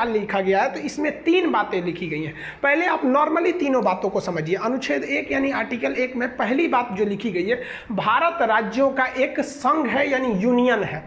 लिखा गया है, तो इसमें 3 बातें लिखी गई हैं। पहले आप नॉर्मली तीनों बातों को समझिए। अनुच्छेद 1 यानी आर्टिकल 1 में पहली बात जो लिखी गई है, भारत राज्यों का एक संघ है यानी यूनियन है।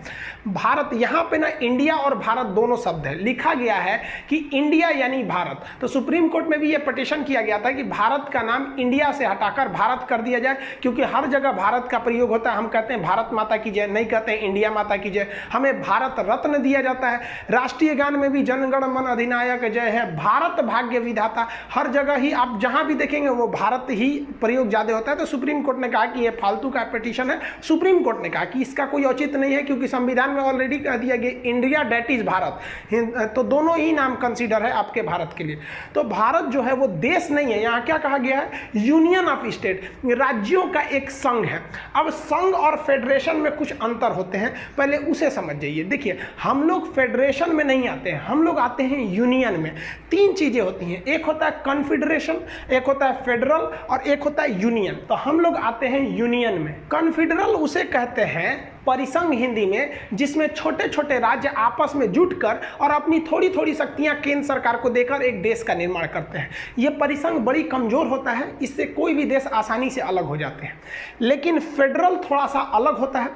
भारत, यहाँ पे ना इंडिया और भारत दोनों शब्द है, लिखा गया है कि इंडिया यानी भारत। तो सुप्रीम कोर्ट में भी ये पिटीशन किया गया था कि भारत का नाम इंडिया से हटाकर भारत कर दिया जाए, क्योंकि हर जगह भारत का प्रयोग होता है। हम कहते हैं भारत माता की जय, नहीं कहते हैं इंडिया माता की जय। हमें भारत रत्न दिया जाता है, राष्ट्रीय गान में भी जनगण मन अधिनायक जय है, भारत भाग्य विधाता, हर जगह ही आप जहां भी देखेंगे वो भारत ही प्रयोग ज्यादा होता है। तो सुप्रीम कोर्ट ने कहा कि ये फालतू का पिटीशन है। सुप्रीम कोर्ट ने कहा कि इसका कोई औचित्य नहीं है, क्योंकि संविधान में ऑलरेडी कह दिया गया इंडिया डेट इज भारत, तो दोनों ही नाम कंसीडर है आपके भारत के लिए। तो भारत जो है वो देश नहीं है, यहाँ क्या कहा गया है, यूनियन ऑफ स्टेट, राज्यों का एक संघ है। अब संघ और फेडरेशन में कुछ अंतर होते हैं, पहले उसे समझ जाइए। देखिए, हम लोग फेडरेशन में नहीं आते हैं, हम लोग आते हैं यूनियन में। 3 चीजें होती हैं, एक होता है कॉन्फेडरेशन, एक होता है फेडरल और एक होता है यूनियन। तो हम लोग आते हैं यूनियन में। कॉन्फेडरल उसे कहते हैं परिसंघ हिंदी में, जिसमें छोटे छोटे राज्य आपस में जुटकर और अपनी थोड़ी थोड़ी शक्तियां केंद्र सरकार को देकर एक देश का निर्माण करते हैं। यह परिसंघ बड़ी कमजोर होता है, इससे कोई भी देश आसानी से अलग हो जाते हैं। लेकिन फेडरल थोड़ा सा अलग होता है।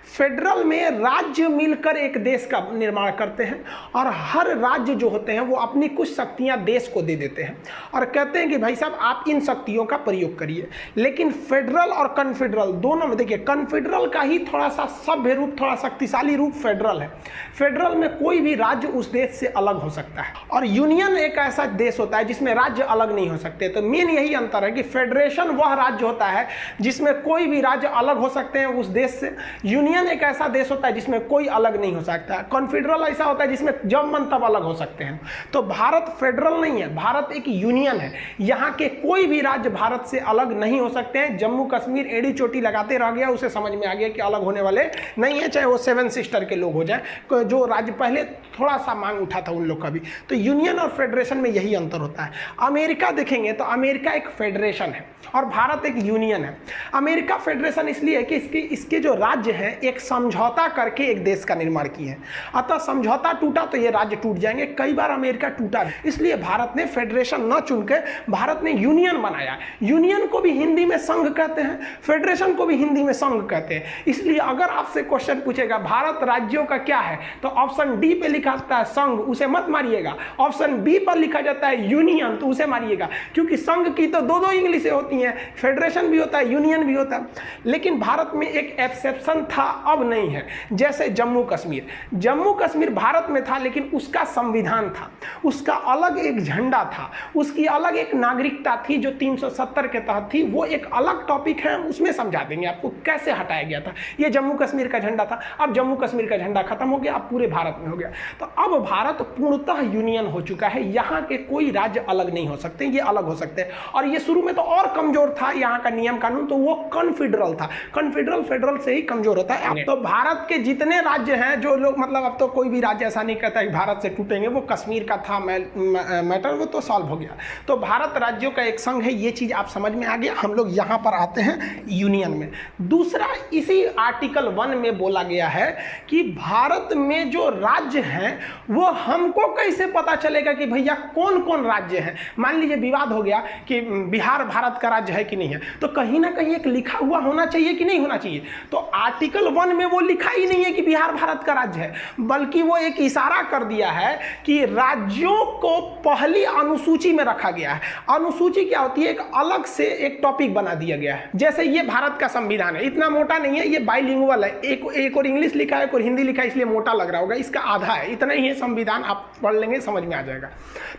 फेडरल में राज्य मिलकर एक देश का निर्माण करते हैं और हर राज्य जो होते हैं वो अपनी कुछ शक्तियां देश को दे देते हैं और कहते हैं कि भाई साहब आप इन शक्तियों का प्रयोग करिए। लेकिन फेडरल और कॉन्फेडरल दोनों में देखिए, कॉन्फेडरल का ही थोड़ा सा सभ्य रूप, थोड़ा शक्तिशाली रूप फेडरल है। फेडरल में कोई भी राज्य उस देश से अलग हो सकता है और यूनियन एक ऐसा देश होता है जिसमें राज्य अलग नहीं हो सकते। तो मेन यही अंतर है कि फेडरेशन वह राज्य होता है जिसमें कोई भी राज्य अलग हो सकते हैं उस देश से, यूनियन एक ऐसा देश होता है जिसमें कोई अलग नहीं हो सकता है। कॉन्फेडरल ऐसा होता है जिसमें जब मन तब अलग हो सकते हैं। तो भारत फेडरल नहीं है, भारत एक यूनियन है। यहाँ के कोई भी राज्य भारत से अलग नहीं हो सकते हैं। जम्मू कश्मीर एड़ी चोटी लगाते रह गया, उसे समझ में आ गया कि अलग होने वाले नहीं है, चाहे वो 7 सिस्टर के लोग हो जाए, जो राज्य पहले थोड़ा सा मांग उठा था उन लोग का भी। तो यूनियन और फेडरेशन में यही अंतर होता है। अमेरिका देखेंगे तो अमेरिका एक फेडरेशन है और भारत एक यूनियन है। अमेरिका फेडरेशन इसलिए है कि इसके जो राज्य हैं एक समझौता करके एक देश का निर्माण किए हैं, अतः समझौता टूटा तो ये राज्य टूट जाएंगे। कई बार अमेरिका टूटा है, इसलिए भारत ने फेडरेशन न चुन के भारत ने यूनियन बनाया। यूनियन को भी हिंदी में संघ कहते हैं, फेडरेशन को भी हिंदी में संघ कहते हैं। इसलिए अगर आपसे क्वेश्चन पूछेगा भारत राज्यों का क्या है, तो ऑप्शन डी पे लिखा होता है संघ, उसे मत मारिएगा। ऑप्शन बी पर लिखा जाता है यूनियन, तो उसे मारिएगा, क्योंकि संघ की तो दो इंग्लिशें होती हैं, फेडरेशन भी होता है यूनियन भी होता है। लेकिन भारत में एक एक्सेप्शन था, अब नहीं है। जैसे जम्मू कश्मीर, जम्मू कश्मीर भारत में था लेकिन उसका संविधान था, उसका अलग एक झंडा था, उसकी अलग एक नागरिकता थी जो 370 के तहत थी। वो एक अलग टॉपिक है, उसमें समझा देंगे आपको कैसे हटाया गया था। ये जम्मू कश्मीर का झंडा था, अब जम्मू कश्मीर का झंडा खत्म हो गया, अब पूरे भारत में हो गया। तो अब भारत पूर्णतः यूनियन हो चुका है, यहाँ के कोई राज्य अलग नहीं हो सकते, ये अलग हो सकते हैं। और ये शुरू में तो और कमजोर था यहाँ का नियम कानून, तो वो कॉन्फेडरल था। कॉन्फेडरल फेडरल से ही कमजोर होता है। तो भारत के जितने राज्य हैं, जो लोग मतलब अब तो कोई भी राज्य ऐसा नहीं कहता कि भारत से टूटेंगे, वो कश्मीर का था मैटर, वो तो सॉल्व हो गया। तो भारत राज्यों का एक संघ है, ये चीज आप समझ में आ गया। हम लोग यहाँ पर आते हैं यूनियन में। दूसरा, इसी आर्टिकल 1 में बोला गया है कि भारत में जो राज्य हैं वो हमको कैसे पता चलेगा कि भैया कौन कौन राज्य हैं। मान लीजिए विवाद हो गया कि बिहार भारत का राज्य है कि नहीं है, तो कहीं ना कहीं एक लिखा हुआ होना चाहिए कि नहीं होना चाहिए। तो आर्टिकल 1 में वो लिखा ही नहीं है कि बिहार भारत का राज्य है, बल्कि वो एक इशारा कर दिया है कि राज्यों को पहली अनुसूची में रखा गया है। अनुसूची क्या होती है, एक अलग से एक टॉपिक बना दिया गया है। जैसे ये भारत का संविधान है, इतना मोटा नहीं है, ये बाइलिंगुअल है, एक और इंग्लिश लिखा है, एक और हिंदी लिखा है, इसलिए मोटा लग रहा होगा, इसका आधा है, इतना ही है संविधान। आप पढ़ लेंगे समझ में आ जाएगा।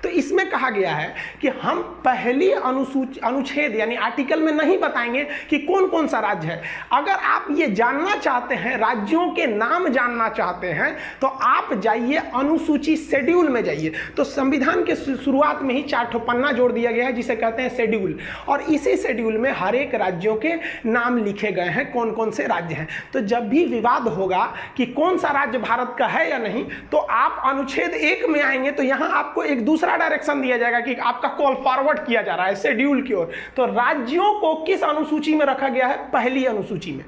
तो इसमें कहा गया है कि हम पहली अनुच्छेद यानी आर्टिकल में नहीं बताएंगे कि कौन कौन सा राज्य है। अगर आप ये जानना चाहते हैं, राज्यों के नाम जानना चाहते हैं, तो आप जाइए अनुसूची शेड्यूल में जाइए। तो संविधान के शुरुआत में ही 4 पन्ना जोड़ दिया गया है जिसे कहते हैं शेड्यूल, और इसी शेड्यूल में हर एक राज्यों के नाम लिखे गए हैं, कौन कौन से राज्य हैं। तो जब भी विवाद होगा कि कौन सा राज्य भारत का है या नहीं, तो आप अनुच्छेद 1 में आएंगे तो यहां आपको एक दूसरा डायरेक्शन दिया जाएगा कि आपका कॉल फॉरवर्ड किया जा रहा है शेड्यूल की ओर। तो राज्यों को किस अनुसूची में रखा गया है? पहली अनुसूची में।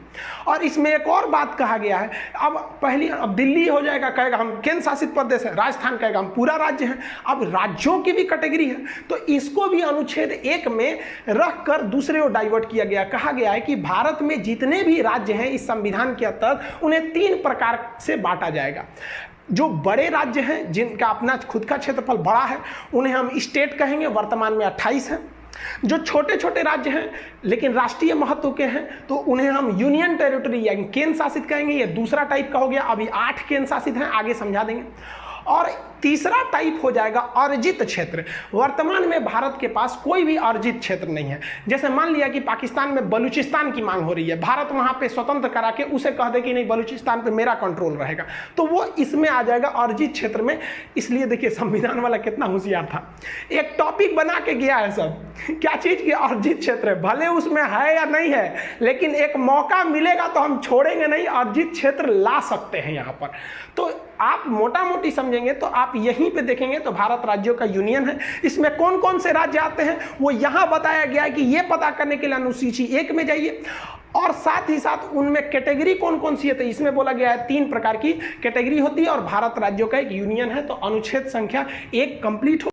और इसमें एक और बात कहा गया है, अब दिल्ली हो जाएगा, कहेगा हम केंद्र शासित प्रदेश है, राजस्थान कहेगा हम पूरा राज्य है। अब राज्यों की भी कैटेगरी है, तो इसको भी अनुच्छेद 1 में रखकर दूसरे ओर डाइवर्ट किया गया। कहा गया है कि भारत में जितने भी राज्य हैं इस संविधान के अंतर्गत उन्हें 3 प्रकार से बांटा जाएगा। जो बड़े राज्य हैं जिनका अपना खुद का क्षेत्रफल बड़ा है उन्हें हम स्टेट कहेंगे, वर्तमान में 28 हैं। जो छोटे छोटे राज्य हैं लेकिन राष्ट्रीय महत्व के हैं तो उन्हें हम यूनियन टेरिटरी यानी केंद्र शासित कहेंगे। ये दूसरा टाइप का हो गया। अभी 8 केंद्र शासित हैं, आगे समझा देंगे। और तीसरा टाइप हो जाएगा अर्जित क्षेत्र। वर्तमान में भारत के पास कोई भी अर्जित क्षेत्र नहीं है। जैसे मान लिया कि पाकिस्तान में बलूचिस्तान की मांग हो रही है, भारत वहां पे स्वतंत्र करा के उसे कह दे कि नहीं बलूचिस्तान पे मेरा कंट्रोल रहेगा, तो वो इसमें आ जाएगा अर्जित क्षेत्र में। इसलिए देखिए संविधान वाला कितना होशियार था, एक टॉपिक बना के गया है सब, क्या चीज की अर्जित क्षेत्र है, भले उसमें है या नहीं है लेकिन एक मौका मिलेगा तो हम छोड़ेंगे नहीं, अर्जित क्षेत्र ला सकते हैं यहाँ पर। तो आप मोटा मोटी समझेंगे तो आप यहीं पे देखेंगे तो भारत राज्यों का यूनियन है। इसमें कौन कौन से राज्य आते हैं वो यहां बताया गया है कि ये पता करने के लिए अनुसूची 1 में जाइए। और साथ ही साथ उनमें कैटेगरी कौन कौन सी है, तो इसमें बोला गया है 3 प्रकार की कैटेगरी होती है और भारत राज्यों का एक यूनियन है। तो अनुच्छेद संख्या 1 कंप्लीट हो